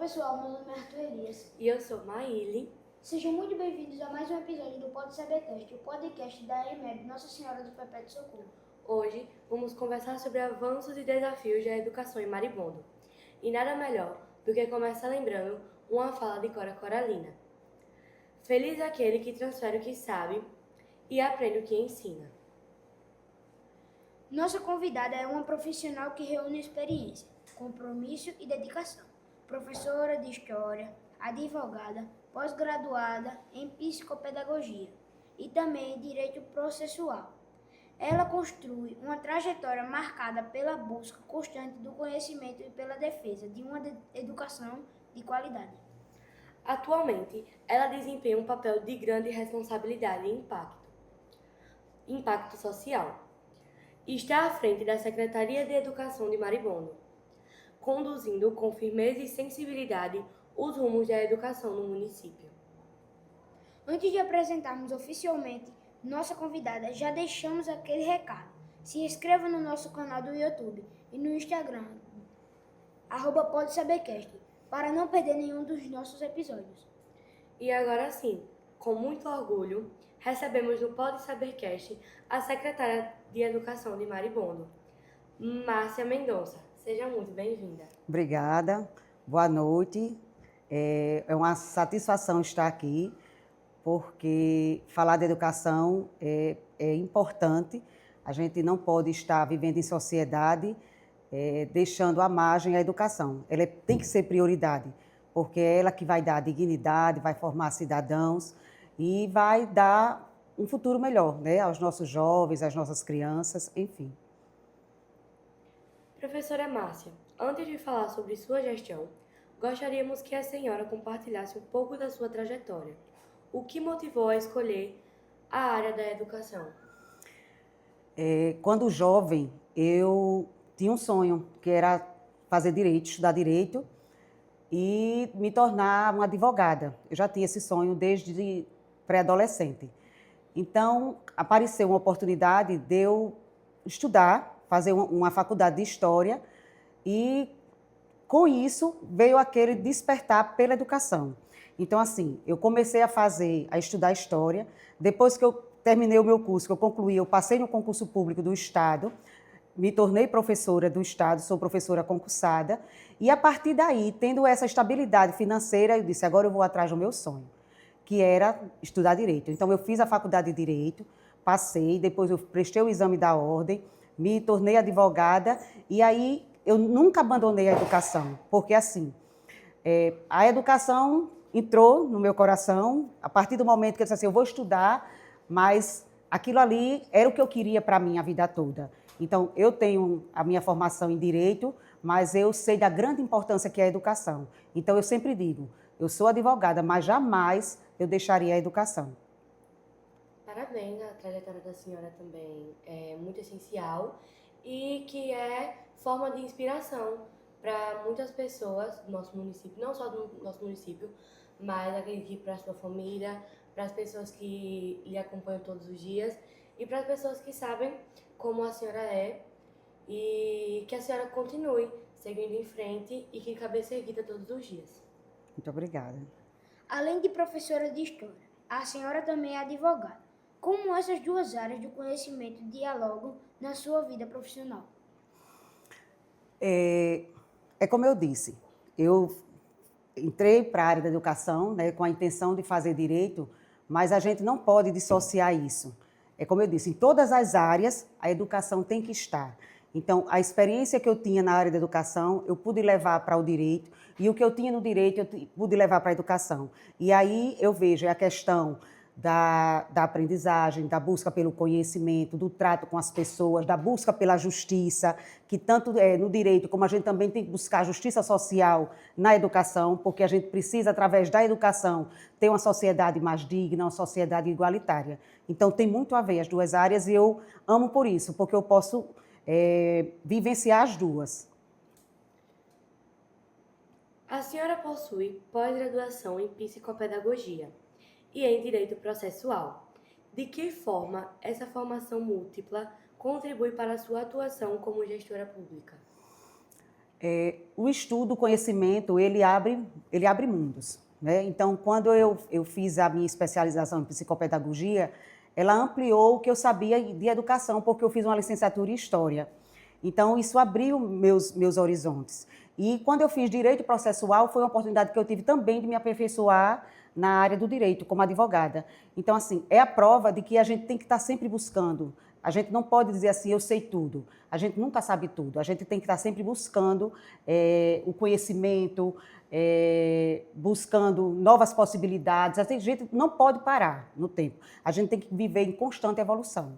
pessoal, meu nome é Arthur Elias. E eu sou Maíli. Sejam muito bem-vindos a mais um episódio do Pode Sabercast, o podcast da EMEB Nossa Senhora do Perpétuo Socorro. Hoje vamos conversar sobre avanços e desafios da educação em Maribondo. E nada melhor do que começar lembrando uma fala de Cora Coralina. Feliz é aquele que transfere o que sabe e aprende o que ensina. Nossa convidada é uma profissional que reúne experiência, compromisso e dedicação. Professora de História, advogada, pós-graduada em Psicopedagogia e também em Direito Processual. Ela construi uma trajetória marcada pela busca constante do conhecimento e pela defesa de uma educação de qualidade. Atualmente, ela desempenha um papel de grande responsabilidade e impacto social. E está à frente da Secretaria de Educação de Maribondo, conduzindo com firmeza e sensibilidade os rumos da educação no município. Antes de apresentarmos oficialmente nossa convidada, já deixamos aquele recado. Se inscreva no nosso canal do YouTube e no Instagram, @PodeSaberCast, para não perder nenhum dos nossos episódios. E agora sim, com muito orgulho, recebemos no Pode Sabercast a secretária de Educação de Maribondo, Márcia Mendonça. Seja muito bem-vinda. Obrigada, boa noite. É uma satisfação estar aqui, porque falar de educação é importante. A gente não pode estar vivendo em sociedade deixando à margem a educação. Ela tem que ser prioridade, porque é ela que vai dar dignidade, vai formar cidadãos e vai dar um futuro melhor, né, aos nossos jovens, às nossas crianças, enfim. Professora Márcia, antes de falar sobre sua gestão, gostaríamos que a senhora compartilhasse um pouco da sua trajetória. O que motivou a escolher a área da educação? Quando jovem, eu tinha um sonho, que era fazer direito, estudar direito e me tornar uma advogada. Eu já tinha esse sonho desde pré-adolescente. Então, apareceu uma oportunidade de eu estudar, fazer uma faculdade de História e, com isso, veio aquele despertar pela educação. Então, assim, eu comecei a estudar História. Depois que eu terminei o meu curso, que eu concluí, eu passei no concurso público do Estado, me tornei professora do Estado, sou professora concursada. E, a partir daí, tendo essa estabilidade financeira, eu disse, agora eu vou atrás do meu sonho, que era estudar Direito. Então, eu fiz a faculdade de Direito, passei, depois eu prestei o exame da ordem, me tornei advogada e aí eu nunca abandonei a educação, porque assim, a educação entrou no meu coração a partir do momento que eu disse assim, eu vou estudar, mas aquilo ali era o que eu queria para a minha vida toda. Então, eu tenho a minha formação em Direito, mas eu sei da grande importância que é a educação. Então, eu sempre digo, eu sou advogada, mas jamais eu deixaria a educação. Parabéns, a trajetória da senhora também é muito essencial e que é forma de inspiração para muitas pessoas do nosso município, não só do nosso município, mas acredito que para a sua família, para as pessoas que lhe acompanham todos os dias e para as pessoas que sabem como a senhora é e que a senhora continue seguindo em frente e que cabeça erguida todos os dias. Muito obrigada. Além de professora de História, a senhora também é advogada. Como essas duas áreas do conhecimento dialogam na sua vida profissional? É como eu disse, eu entrei para a área da educação, né, com a intenção de fazer direito, mas a gente não pode dissociar isso. É como eu disse, em todas as áreas a educação tem que estar. Então, a experiência que eu tinha na área da educação, eu pude levar para o direito, e o que eu tinha no direito, eu pude levar para a educação. E aí eu vejo a questão da aprendizagem, da busca pelo conhecimento, do trato com as pessoas, da busca pela justiça, que tanto no direito como a gente também tem que buscar a justiça social na educação, porque a gente precisa, através da educação, ter uma sociedade mais digna, uma sociedade igualitária. Então, tem muito a ver as duas áreas e eu amo por isso, porque eu posso vivenciar as duas. A senhora possui pós-graduação em Psicopedagogia e em Direito Processual. De que forma essa formação múltipla contribui para a sua atuação como gestora pública? O estudo, o conhecimento, ele abre mundos, né? Então, quando eu fiz a minha especialização em psicopedagogia, ela ampliou o que eu sabia de educação, porque eu fiz uma licenciatura em História. Então, isso abriu meus horizontes. E quando eu fiz Direito Processual, foi uma oportunidade que eu tive também de me aperfeiçoar na área do direito, como advogada. Então, assim, é a prova de que a gente tem que estar sempre buscando. A gente não pode dizer assim, eu sei tudo. A gente nunca sabe tudo. A gente tem que estar sempre buscando o conhecimento, buscando novas possibilidades. A gente não pode parar no tempo. A gente tem que viver em constante evolução.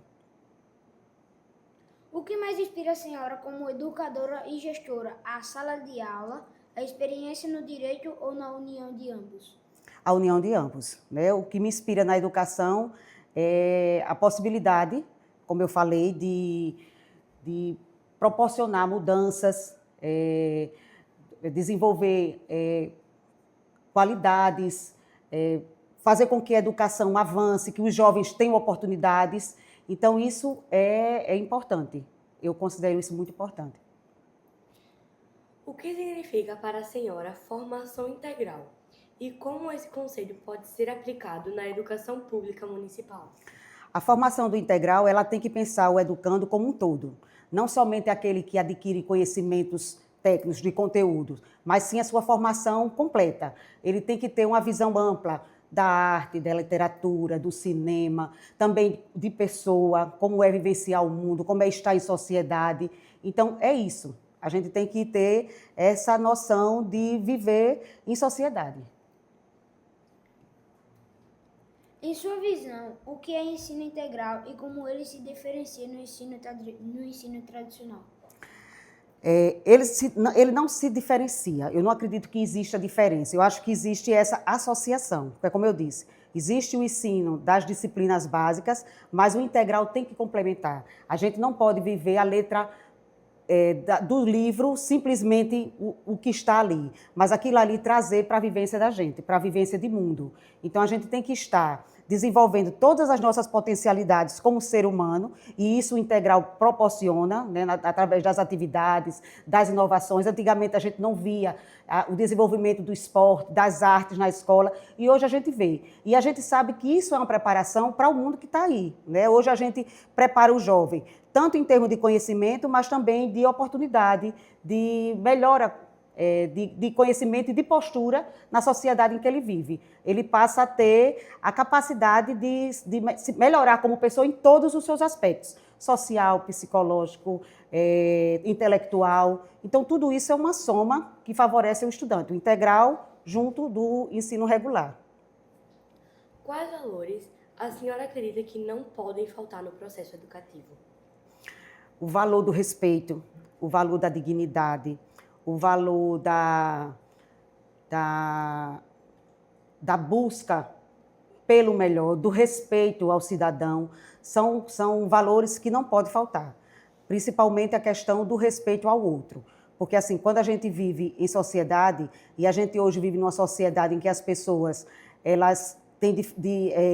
O que mais inspira a senhora como educadora e gestora? A sala de aula, a experiência no direito ou na união de ambos? A união de ambos, né? O que me inspira na educação é a possibilidade, como eu falei, de proporcionar mudanças, desenvolver qualidades, fazer com que a educação avance, que os jovens tenham oportunidades. Então, isso é importante. Eu considero isso muito importante. O que significa para a senhora formação integral? E como esse conceito pode ser aplicado na educação pública municipal? A formação do integral, ela tem que pensar o educando como um todo. Não somente aquele que adquire conhecimentos técnicos de conteúdo, mas sim a sua formação completa. Ele tem que ter uma visão ampla da arte, da literatura, do cinema, também de pessoa, como é vivenciar o mundo, como é estar em sociedade. Então, é isso. A gente tem que ter essa noção de viver em sociedade. Em sua visão, o que é ensino integral e como ele se diferencia no ensino tradicional? Ele não se diferencia. Eu não acredito que exista diferença. Eu acho que existe essa associação, porque, como eu disse, existe o ensino das disciplinas básicas, mas o integral tem que complementar. A gente não pode viver a letra do livro simplesmente o que está ali, mas aquilo ali trazer para a vivência da gente, para a vivência de mundo. Então, a gente tem que estar desenvolvendo todas as nossas potencialidades como ser humano, e isso o integral proporciona, né, através das atividades, das inovações. Antigamente a gente não via o desenvolvimento do esporte, das artes na escola, e hoje a gente vê. E a gente sabe que isso é uma preparação para o mundo que está aí, né? Hoje a gente prepara o jovem, tanto em termos de conhecimento, mas também de oportunidade, de melhora, de conhecimento e de postura na sociedade em que ele vive. Ele passa a ter a capacidade de se melhorar como pessoa em todos os seus aspectos, social, psicológico, intelectual. Então, tudo isso é uma soma que favorece o estudante, o integral junto do ensino regular. Quais valores a senhora acredita que não podem faltar no processo educativo? O valor do respeito, o valor da dignidade, o valor da busca pelo melhor, do respeito ao cidadão, são valores que não podem faltar. Principalmente a questão do respeito ao outro. Porque, assim, quando a gente vive em sociedade, e a gente hoje vive numa sociedade em que as pessoas elas têm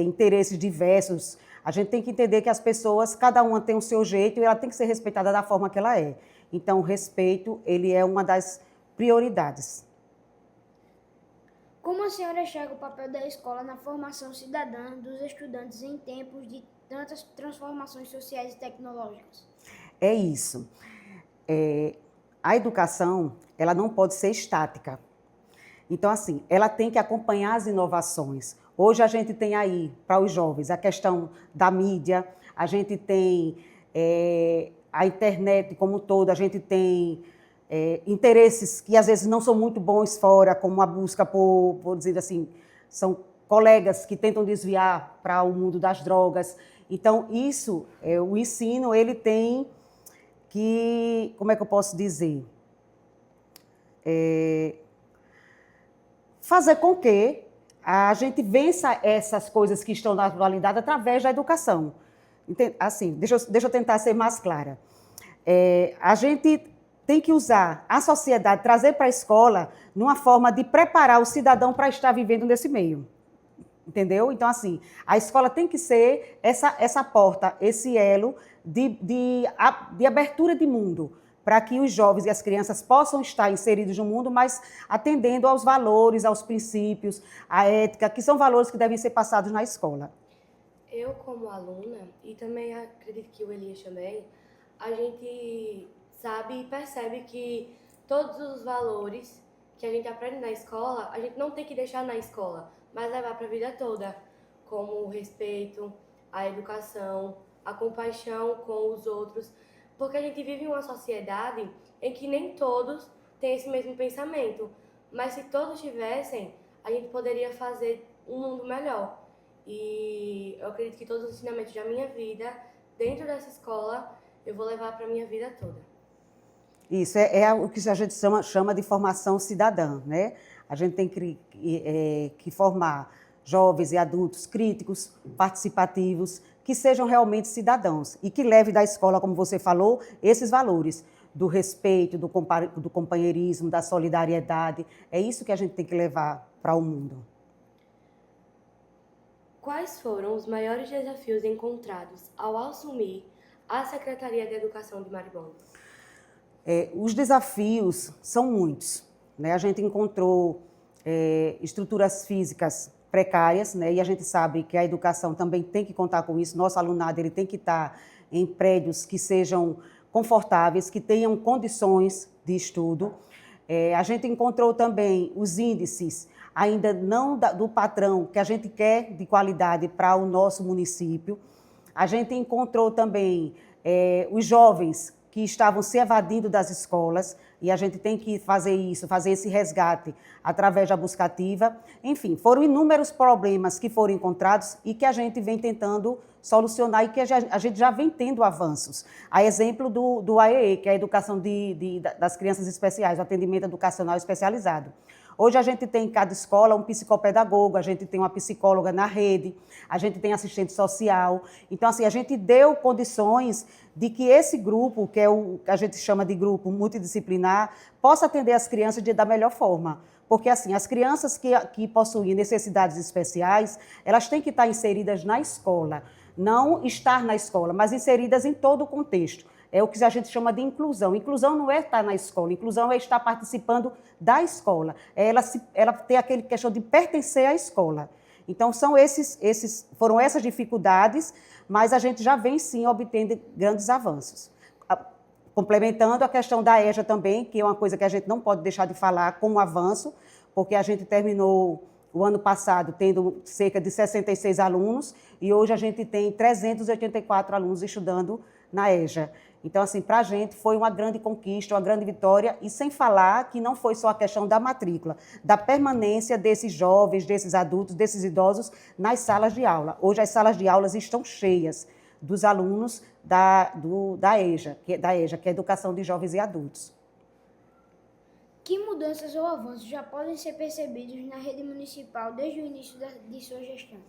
interesses diversos, a gente tem que entender que as pessoas, cada uma tem o seu jeito e ela tem que ser respeitada da forma que ela é. Então, o respeito, ele é uma das prioridades. Como a senhora enxerga o papel da escola na formação cidadã dos estudantes em tempos de tantas transformações sociais e tecnológicas? É isso. A educação, ela não pode ser estática. Então, assim, ela tem que acompanhar as inovações. Hoje a gente tem aí, para os jovens, a questão da mídia, a gente tem a internet como um todo, a gente tem interesses que às vezes não são muito bons fora, como a busca por dizer assim, são colegas que tentam desviar para o mundo das drogas. Então, isso, o ensino, ele tem que, como é que eu posso dizer? Fazer com que a gente vença essas coisas que estão na atualidade através da educação. Assim, deixa eu tentar ser mais clara. A gente tem que usar a sociedade, trazer para a escola numa forma de preparar o cidadão para estar vivendo nesse meio. Entendeu? Então, assim, a escola tem que ser essa porta, esse elo de abertura de mundo, para que os jovens e as crianças possam estar inseridos no mundo, mas atendendo aos valores, aos princípios, à ética, que são valores que devem ser passados na escola. Eu, como aluna, e também acredito que o Elias também, a gente sabe e percebe que todos os valores que a gente aprende na escola, a gente não tem que deixar na escola, mas levar para a vida toda, como o respeito, a educação, a compaixão com os outros, porque a gente vive em uma sociedade em que nem todos têm esse mesmo pensamento, mas se todos tivessem, a gente poderia fazer um mundo melhor. E eu acredito que todos os ensinamentos da minha vida, dentro dessa escola, eu vou levar para a minha vida toda. Isso é o que a gente chama de formação cidadã, né? A gente tem que formar jovens e adultos críticos, participativos, que sejam realmente cidadãos e que levem da escola, como você falou, esses valores do respeito, do companheirismo, da solidariedade. É isso que a gente tem que levar para o mundo. Quais foram os maiores desafios encontrados ao assumir a Secretaria de Educação de Maribondo? Os desafios são muitos, né? A gente encontrou estruturas físicas precárias, né? E a gente sabe que a educação também tem que contar com isso. Nosso alunado ele tem que estar em prédios que sejam confortáveis, que tenham condições de estudo. A gente encontrou também os índices ainda não do padrão que a gente quer de qualidade para o nosso município. A gente encontrou também os jovens que estavam se evadindo das escolas, e a gente tem que fazer isso, fazer esse resgate através da busca ativa. Enfim, foram inúmeros problemas que foram encontrados e que a gente vem tentando solucionar e que a gente já vem tendo avanços. A exemplo do AEE, que é a Educação das Crianças Especiais, o Atendimento Educacional Especializado. Hoje a gente tem em cada escola um psicopedagogo, a gente tem uma psicóloga na rede, a gente tem assistente social. Então, assim, a gente deu condições de que esse grupo, que é o que a gente chama de grupo multidisciplinar, possa atender as crianças da melhor forma. Porque, assim, as crianças que possuem necessidades especiais, elas têm que estar inseridas na escola. Não estar na escola, mas inseridas em todo o contexto. É o que a gente chama de inclusão. Inclusão não é estar na escola, inclusão é estar participando da escola. Ela ter aquele questão de pertencer à escola. Então, foram essas dificuldades, mas a gente já vem, sim, obtendo grandes avanços. Complementando a questão da EJA também, que é uma coisa que a gente não pode deixar de falar como avanço, porque a gente terminou o ano passado tendo cerca de 66 alunos e hoje a gente tem 384 alunos estudando na EJA. Então, assim, para a gente foi uma grande conquista, uma grande vitória, e sem falar que não foi só a questão da matrícula, da permanência desses jovens, desses adultos, desses idosos nas salas de aula. Hoje as salas de aulas estão cheias dos alunos da EJA, que é a Educação de Jovens e Adultos. Que mudanças ou avanços já podem ser percebidos na rede municipal desde o início de sua gestão?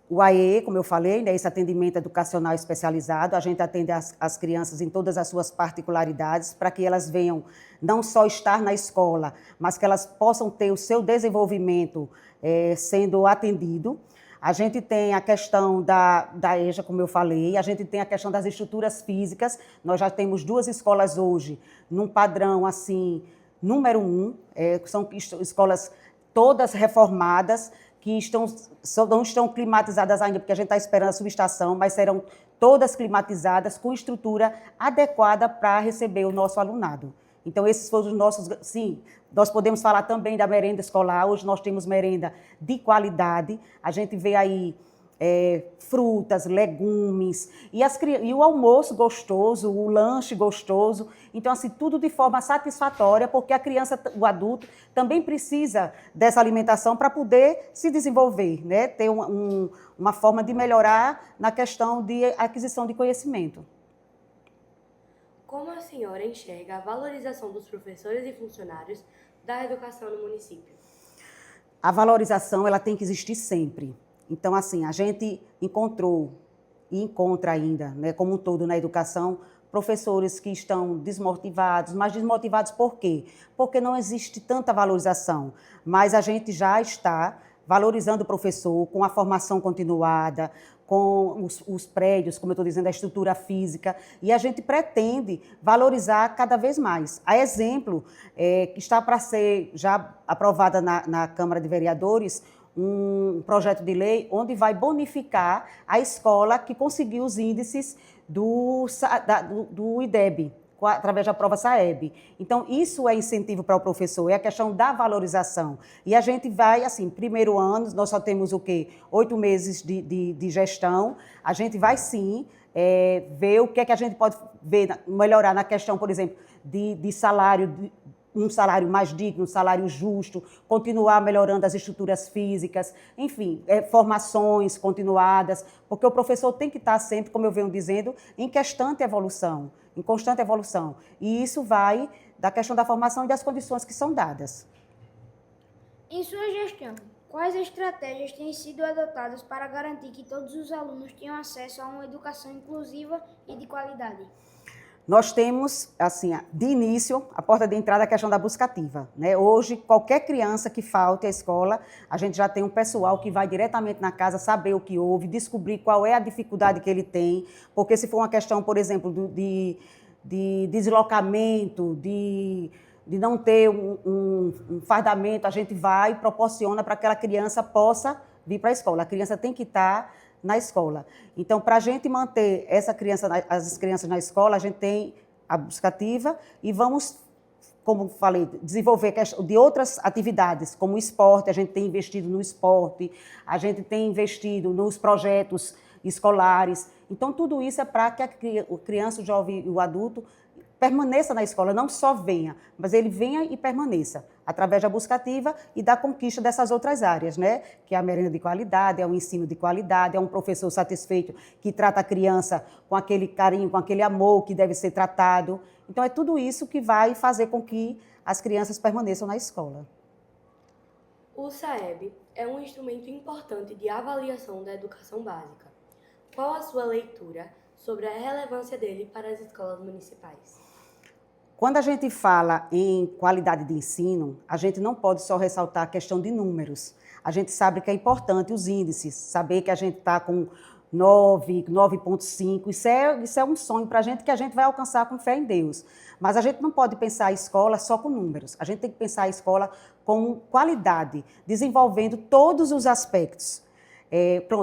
O AEE, como eu falei, né, esse atendimento educacional especializado, a gente atende as crianças em todas as suas particularidades, para que elas venham não só estar na escola, mas que elas possam ter o seu desenvolvimento sendo atendido. A gente tem a questão da EJA, como eu falei, a gente tem a questão das estruturas físicas. Nós já temos 2 escolas hoje, num padrão assim, número 1, são escolas todas reformadas, que não estão climatizadas ainda, porque a gente está esperando a subestação, mas serão todas climatizadas com estrutura adequada para receber o nosso alunado. Então, esses foram os nossos... Sim, nós podemos falar também da merenda escolar. Hoje nós temos merenda de qualidade. A gente vê aí frutas, legumes, e o almoço gostoso, o lanche gostoso. Então, assim, tudo de forma satisfatória, porque a criança, o adulto, também precisa dessa alimentação para poder se desenvolver, né? Ter uma forma de melhorar na questão de aquisição de conhecimento. Como a senhora enxerga a valorização dos professores e funcionários da educação no município? A valorização, ela tem que existir sempre. Então, assim, a gente encontrou e encontra ainda, né, como um todo na educação, professores que estão desmotivados, mas desmotivados por quê? Porque não existe tanta valorização, mas a gente já está valorizando o professor com a formação continuada, com os prédios, como eu estou dizendo, a estrutura física, e a gente pretende valorizar cada vez mais. A exemplo, que está para ser já aprovada na Câmara de Vereadores, um projeto de lei onde vai bonificar a escola que conseguiu os índices do IDEB, através da prova SAEB. Então, isso é incentivo para o professor, é a questão da valorização. E a gente vai, assim, primeiro ano, nós só temos o quê? 8 meses de gestão, a gente vai, sim, ver o que é que a gente pode melhorar na questão, por exemplo, de salário, um salário mais digno, um salário justo, continuar melhorando as estruturas físicas, enfim, formações continuadas, porque o professor tem que estar sempre, como eu venho dizendo, em constante evolução. E isso vai da questão da formação e das condições que são dadas. Em sua gestão, quais estratégias têm sido adotadas para garantir que todos os alunos tenham acesso a uma educação inclusiva e de qualidade? Nós temos, assim, de início, a porta de entrada, a questão da buscativa, né? Hoje, qualquer criança que falte à escola, a gente já tem um pessoal que vai diretamente na casa saber o que houve, descobrir qual é a dificuldade que ele tem, porque se for uma questão, por exemplo, de deslocamento, de não ter um fardamento, a gente vai e proporciona para que aquela criança possa vir para a escola. A criança tem que estar na escola. Então, para a gente manter as crianças na escola, a gente tem a buscativa e vamos, como falei, desenvolver de outras atividades, como o esporte. A gente tem investido no esporte, a gente tem investido nos projetos escolares. Então, tudo isso é para que a criança, o jovem e o adulto permaneça na escola, não só venha, mas ele venha e permaneça, através da buscativa e da conquista dessas outras áreas, né? Que é a merenda de qualidade, é o ensino de qualidade, é um professor satisfeito que trata a criança com aquele carinho, com aquele amor que deve ser tratado. Então, é tudo isso que vai fazer com que as crianças permaneçam na escola. O SAEB é um instrumento importante de avaliação da educação básica. Qual a sua leitura sobre a relevância dele para as escolas municipais? Quando a gente fala em qualidade de ensino, a gente não pode só ressaltar a questão de números. A gente sabe que é importante os índices, saber que a gente está com 9, 9,5. Isso é um sonho para a gente que a gente vai alcançar com fé em Deus. Mas a gente não pode pensar a escola só com números. A gente tem que pensar a escola com qualidade, desenvolvendo todos os aspectos.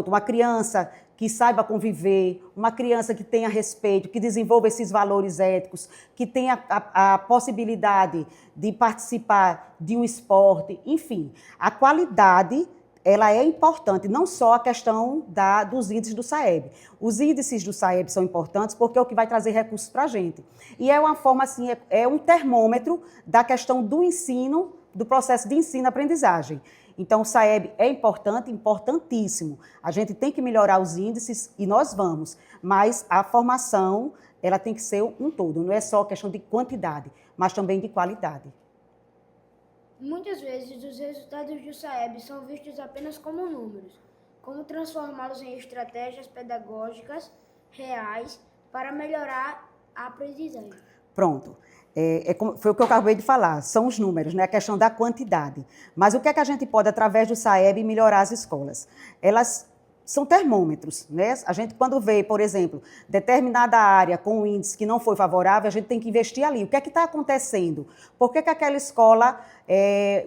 Uma criança que saiba conviver, uma criança que tenha respeito, que desenvolva esses valores éticos, que tenha a possibilidade de participar de um esporte, enfim. A qualidade, ela é importante, não só a questão dos índices do SAEB. Os índices do SAEB são importantes porque é o que vai trazer recursos para a gente. E é uma forma, assim, é um termômetro da questão do ensino, do processo de ensino-aprendizagem. Então, o SAEB é importante, importantíssimo. A gente tem que melhorar os índices e nós vamos, mas a formação ela tem que ser um todo, não é só questão de quantidade, mas também de qualidade. Muitas vezes, os resultados do SAEB são vistos apenas como números. Como transformá-los em estratégias pedagógicas reais para melhorar a aprendizagem? Pronto. Foi o que eu acabei de falar, são os números, né? A questão da quantidade. Mas o que é que a gente pode, através do SAEB, melhorar as escolas? Elas são termômetros, né? A gente, quando vê, por exemplo, determinada área com um índice que não foi favorável, a gente tem que investir ali. O que é que está acontecendo? Por que aquela escola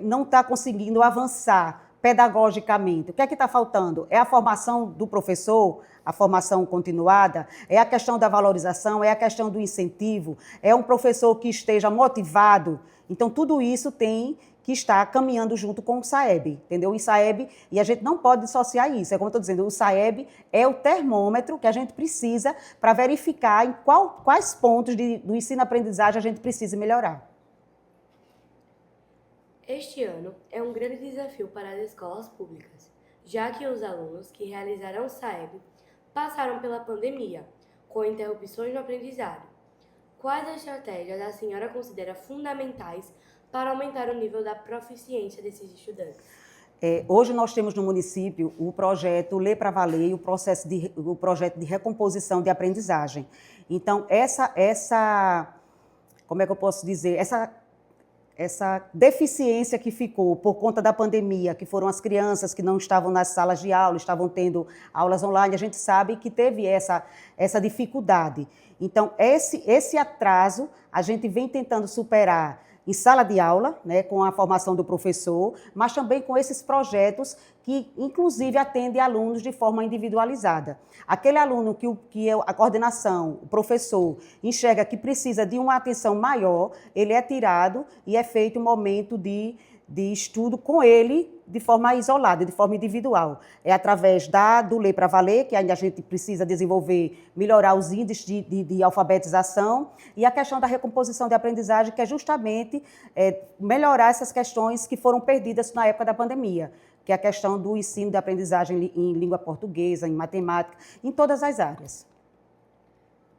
não está conseguindo avançar pedagogicamente? O que é que está faltando? É a formação do professor, a formação continuada, é a questão da valorização, é a questão do incentivo, é um professor que esteja motivado. Então, tudo isso tem que estar caminhando junto com o SAEB, entendeu? E a gente não pode dissociar isso. É como eu estou dizendo, o SAEB é o termômetro que a gente precisa para verificar em quais pontos do ensino-aprendizagem a gente precisa melhorar. Este ano é um grande desafio para as escolas públicas, já que os alunos que realizaram o SAEB passaram pela pandemia, com interrupções no aprendizado. Quais estratégias a senhora considera fundamentais para aumentar o nível da proficiência desses estudantes? Hoje nós temos no município o projeto Lê para Valer, o projeto de recomposição de aprendizagem. Então, como é que eu posso dizer? essa deficiência que ficou por conta da pandemia, que foram as crianças que não estavam nas salas de aula, estavam tendo aulas online, a gente sabe que teve essa dificuldade. Então, esse atraso a gente vem tentando superar em sala de aula, né, com a formação do professor, mas também com esses projetos que, inclusive, atendem alunos de forma individualizada. Aquele aluno que a coordenação, o professor, enxerga que precisa de uma atenção maior, ele é tirado e é feito um momento de estudo com ele de forma isolada, de forma individual. É através do Ler para Valer, que ainda a gente precisa desenvolver, melhorar os índices de alfabetização, e a questão da recomposição de aprendizagem, que é justamente melhorar essas questões que foram perdidas na época da pandemia, que é a questão do ensino de aprendizagem em língua portuguesa, em matemática, em todas as áreas.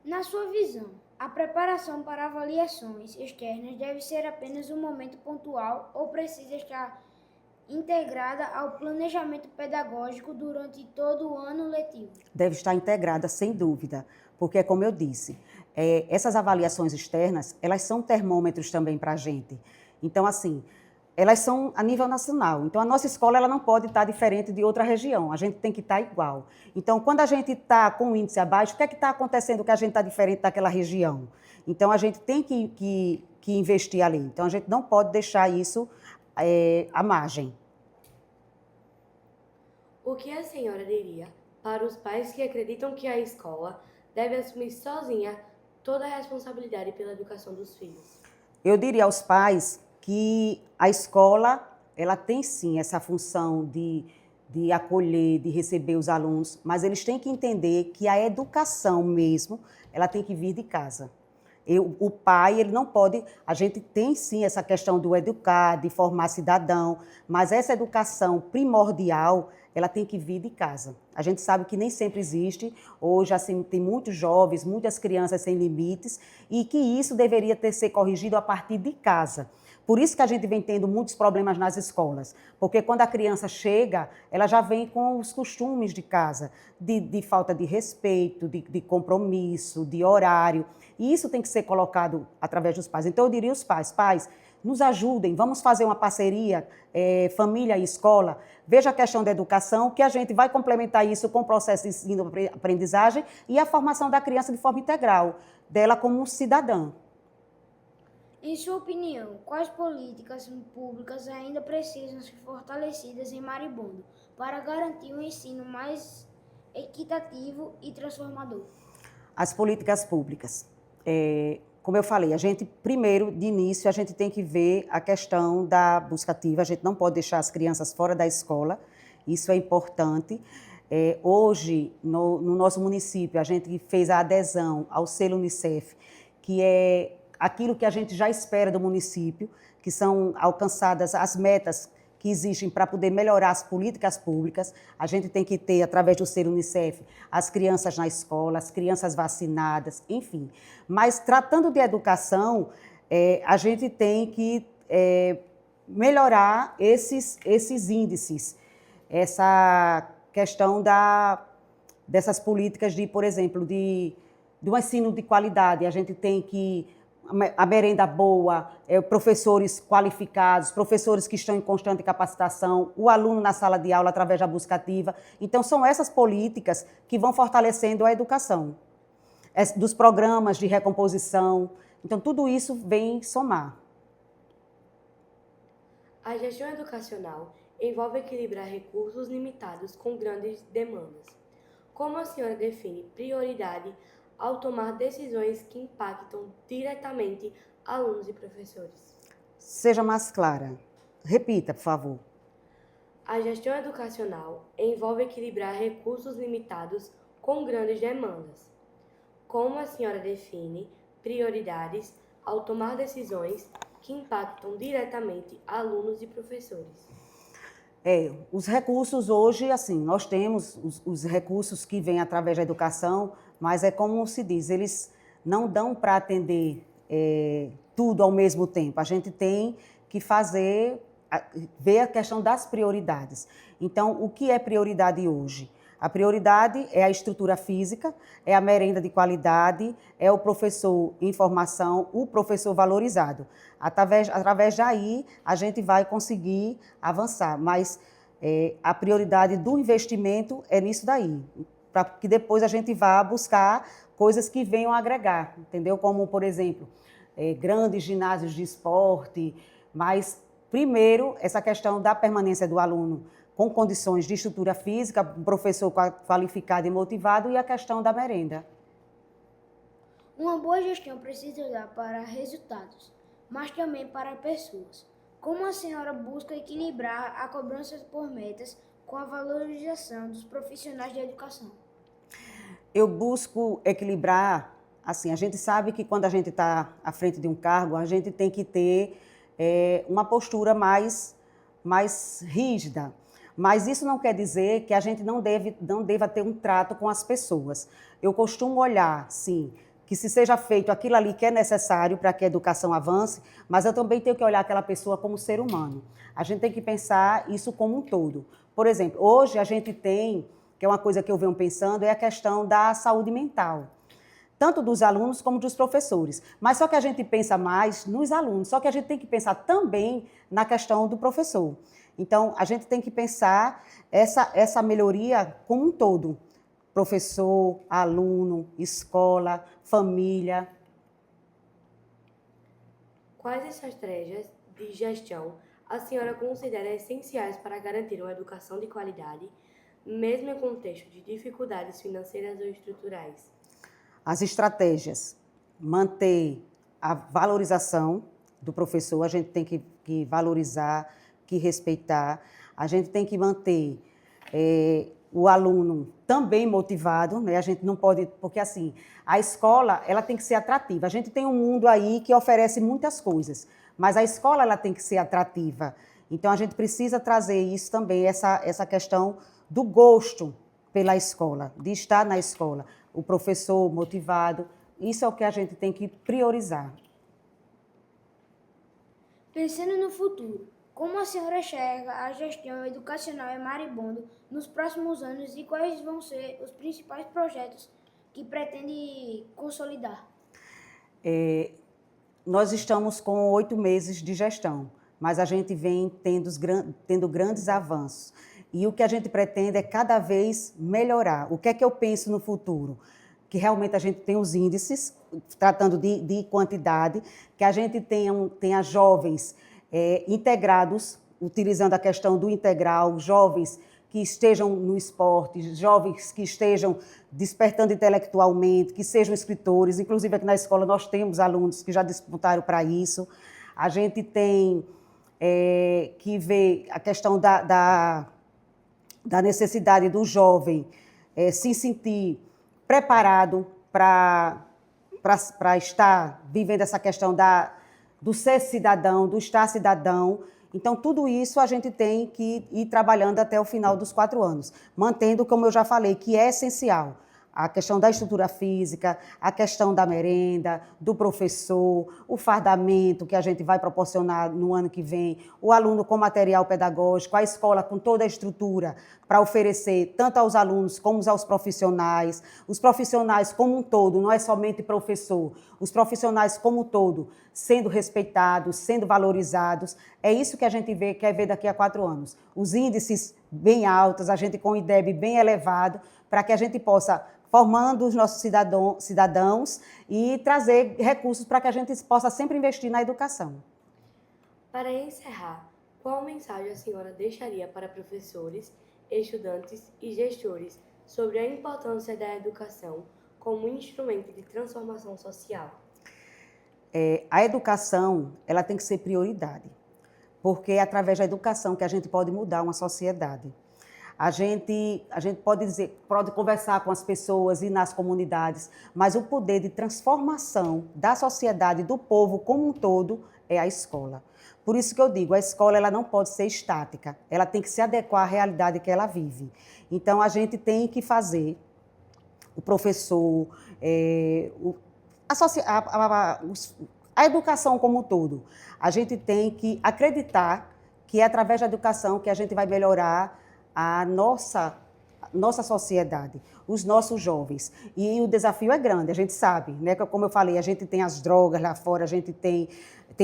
Na sua visão, a preparação para avaliações externas deve ser apenas um momento pontual ou precisa estar integrada ao planejamento pedagógico durante todo o ano letivo? Deve estar integrada, sem dúvida, porque, como eu disse, essas avaliações externas, elas são termômetros também para a gente. Então, assim, elas são a nível nacional. Então, a nossa escola ela não pode estar diferente de outra região, a gente tem que estar igual. Então, quando a gente está com o índice abaixo, o que é que está acontecendo que a gente está diferente daquela região? Então, a gente tem que investir ali. Então, a gente não pode deixar isso à margem. O que a senhora diria para os pais que acreditam que a escola deve assumir sozinha toda a responsabilidade pela educação dos filhos? Eu diria aos pais que a escola ela tem sim essa função de acolher, de receber os alunos, mas eles têm que entender que a educação mesmo, ela tem que vir de casa. O pai, ele não pode... A gente tem sim essa questão do educar, de formar cidadão, mas essa educação primordial, ela tem que vir de casa. A gente sabe que nem sempre existe. Hoje, assim, tem muitos jovens, muitas crianças sem limites, e que isso deveria ser corrigido a partir de casa. Por isso que a gente vem tendo muitos problemas nas escolas, porque quando a criança chega, ela já vem com os costumes de casa, de falta de respeito, de compromisso, de horário, e isso tem que ser colocado através dos pais. Então, eu diria aos pais, nos ajudem, vamos fazer uma parceria, família e escola, veja a questão da educação, que a gente vai complementar isso com o processo de ensino-aprendizagem e a formação da criança de forma integral, dela como cidadã. Em sua opinião, quais políticas públicas ainda precisam ser fortalecidas em Maribondo para garantir um ensino mais equitativo e transformador? As políticas públicas. Como eu falei, a gente, primeiro, de início, a gente tem que ver a questão da busca ativa, a gente não pode deixar as crianças fora da escola, isso é importante. Hoje, no nosso município, a gente fez a adesão ao selo Unicef, que é aquilo que a gente já espera do município, que são alcançadas as metas que existem para poder melhorar as políticas públicas. A gente tem que ter, através do selo Unicef, as crianças na escola, as crianças vacinadas, enfim. Mas, tratando de educação, a gente tem que melhorar esses índices, essa questão dessas políticas de, por exemplo, do ensino de qualidade. A gente tem que a merenda boa, professores qualificados, professores que estão em constante capacitação, o aluno na sala de aula através da busca ativa. Então, são essas políticas que vão fortalecendo a educação, dos programas de recomposição. Então, tudo isso vem somar. A gestão educacional envolve equilibrar recursos limitados com grandes demandas. Como a senhora define prioridade ao tomar decisões que impactam diretamente alunos e professores? Seja mais clara. Repita, por favor. A gestão educacional envolve equilibrar recursos limitados com grandes demandas. Como a senhora define prioridades ao tomar decisões que impactam diretamente alunos e professores? Os recursos hoje, assim, nós temos os recursos que vêm através da educação, mas é como se diz, eles não dão para atender tudo ao mesmo tempo. A gente tem que ver a questão das prioridades. Então, o que é prioridade hoje? A prioridade é a estrutura física, é a merenda de qualidade, é o professor em formação, o professor valorizado. Através daí, a gente vai conseguir avançar, mas a prioridade do investimento é nisso daí, para que depois a gente vá buscar coisas que venham agregar, entendeu? Como, por exemplo, grandes ginásios de esporte, mas primeiro essa questão da permanência do aluno com condições de estrutura física, um professor qualificado e motivado, e a questão da merenda. Uma boa gestão precisa olhar para resultados, mas também para pessoas. Como a senhora busca equilibrar a cobrança por metas com a valorização dos profissionais de educação? Eu busco equilibrar, assim, a gente sabe que quando a gente está à frente de um cargo, a gente tem que ter uma postura mais rígida. Mas isso não quer dizer que a gente não deva ter um trato com as pessoas. Eu costumo olhar, sim, que se seja feito aquilo ali que é necessário para que a educação avance, mas eu também tenho que olhar aquela pessoa como ser humano. A gente tem que pensar isso como um todo. Por exemplo, hoje a gente tem, que é uma coisa que eu venho pensando, é a questão da saúde mental, tanto dos alunos como dos professores. Mas só que a gente pensa mais nos alunos, só que a gente tem que pensar também na questão do professor. Então, a gente tem que pensar essa melhoria como um todo. Professor, aluno, escola, família. Quais estratégias de gestão a senhora considera essenciais para garantir uma educação de qualidade, mesmo em contexto de dificuldades financeiras ou estruturais? As estratégias, manter a valorização do professor, a gente tem que valorizar, que respeitar, a gente tem que manter o aluno também motivado, né? A gente não pode, porque assim, a escola ela tem que ser atrativa. A gente tem um mundo aí que oferece muitas coisas, mas a escola ela tem que ser atrativa. Então a gente precisa trazer isso também, essa questão do gosto pela escola, de estar na escola, o professor motivado, isso é o que a gente tem que priorizar. Pensando no futuro, como a senhora enxerga a gestão educacional em Maribondo nos próximos anos e quais vão ser os principais projetos que pretende consolidar? Nós estamos com 8 meses de gestão, mas a gente vem tendo grandes avanços. E o que a gente pretende é cada vez melhorar. O que é que eu penso no futuro? Que realmente a gente tem os índices, tratando de quantidade, que a gente tenha jovens integrados, utilizando a questão do integral, jovens que estejam no esporte, jovens que estejam despertando intelectualmente, que sejam escritores. Inclusive, aqui na escola nós temos alunos que já disputaram para isso. A gente tem que ver a questão da necessidade do jovem se sentir preparado para estar vivendo essa questão do ser cidadão, do estar cidadão. Então, tudo isso a gente tem que ir trabalhando até o final dos 4 anos, mantendo, como eu já falei, que é essencial a questão da estrutura física, a questão da merenda, do professor, o fardamento que a gente vai proporcionar no ano que vem, o aluno com material pedagógico, a escola com toda a estrutura para oferecer tanto aos alunos como aos profissionais, os profissionais como um todo, não é somente professor, os profissionais como um todo, sendo respeitados, sendo valorizados. É isso que a gente quer ver daqui a 4 anos. Os índices bem altos, a gente com o IDEB bem elevado, para que a gente possa formando os nossos cidadãos e trazer recursos para que a gente possa sempre investir na educação. Para encerrar, qual mensagem a senhora deixaria para professores, estudantes e gestores sobre a importância da educação como instrumento de transformação social? A educação ela tem que ser prioridade, porque é através da educação que a gente pode mudar uma sociedade. A gente pode conversar com as pessoas e nas comunidades, mas o poder de transformação da sociedade, do povo como um todo, é a escola. Por isso que eu digo, a escola ela não pode ser estática, ela tem que se adequar à realidade que ela vive. Então, a gente tem que fazer o professor, a educação como um todo. A gente tem que acreditar que é através da educação que a gente vai melhorar a nossa nossa sociedade, os nossos jovens. E o desafio é grande, a gente sabe, né? Como eu falei, a gente tem as drogas lá fora, a gente tem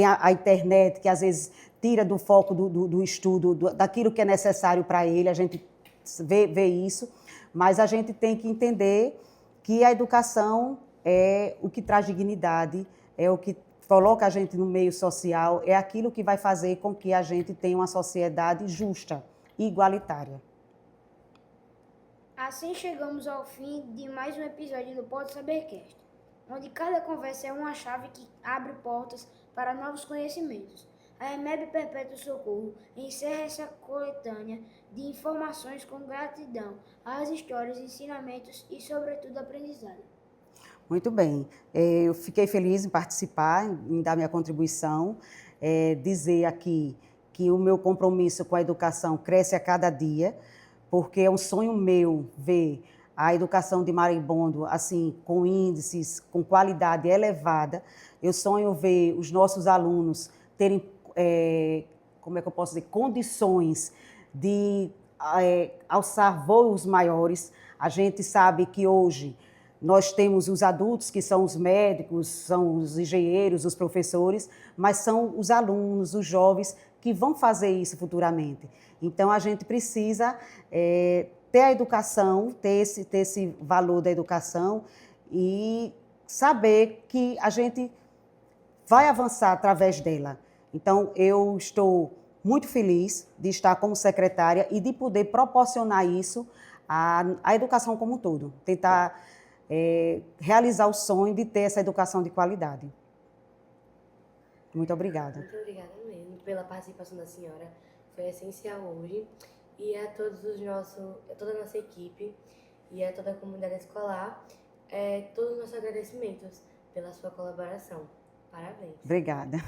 a internet, que às vezes tira do foco do estudo, daquilo que é necessário para ele, a gente vê isso, mas a gente tem que entender que a educação é o que traz dignidade, é o que coloca a gente no meio social, é aquilo que vai fazer com que a gente tenha uma sociedade justa e igualitária. Assim chegamos ao fim de mais um episódio do Pode Sabercast, onde cada conversa é uma chave que abre portas para novos conhecimentos. A EMEB Perpétuo Socorro encerra essa coletânea de informações com gratidão às histórias, ensinamentos e, sobretudo, aprendizado. Muito bem. Eu fiquei feliz em participar, em dar minha contribuição, dizer aqui que o meu compromisso com a educação cresce a cada dia, porque é um sonho meu ver a educação de Marimbondo assim, com índices, com qualidade elevada. Eu sonho ver os nossos alunos terem, como é que eu posso dizer, condições de alçar voos maiores. A gente sabe que hoje nós temos os adultos, que são os médicos, são os engenheiros, os professores, mas são os alunos, os jovens, que vão fazer isso futuramente. Então, a gente precisa ter a educação, ter esse valor da educação e saber que a gente vai avançar através dela. Então, eu estou muito feliz de estar como secretária e de poder proporcionar isso à educação como um todo, tentar realizar o sonho de ter essa educação de qualidade. Muito obrigada. Muito obrigada mesmo pela participação da senhora, foi essencial hoje. E a toda a nossa equipe e a toda a comunidade escolar, todos os nossos agradecimentos pela sua colaboração. Parabéns. Obrigada.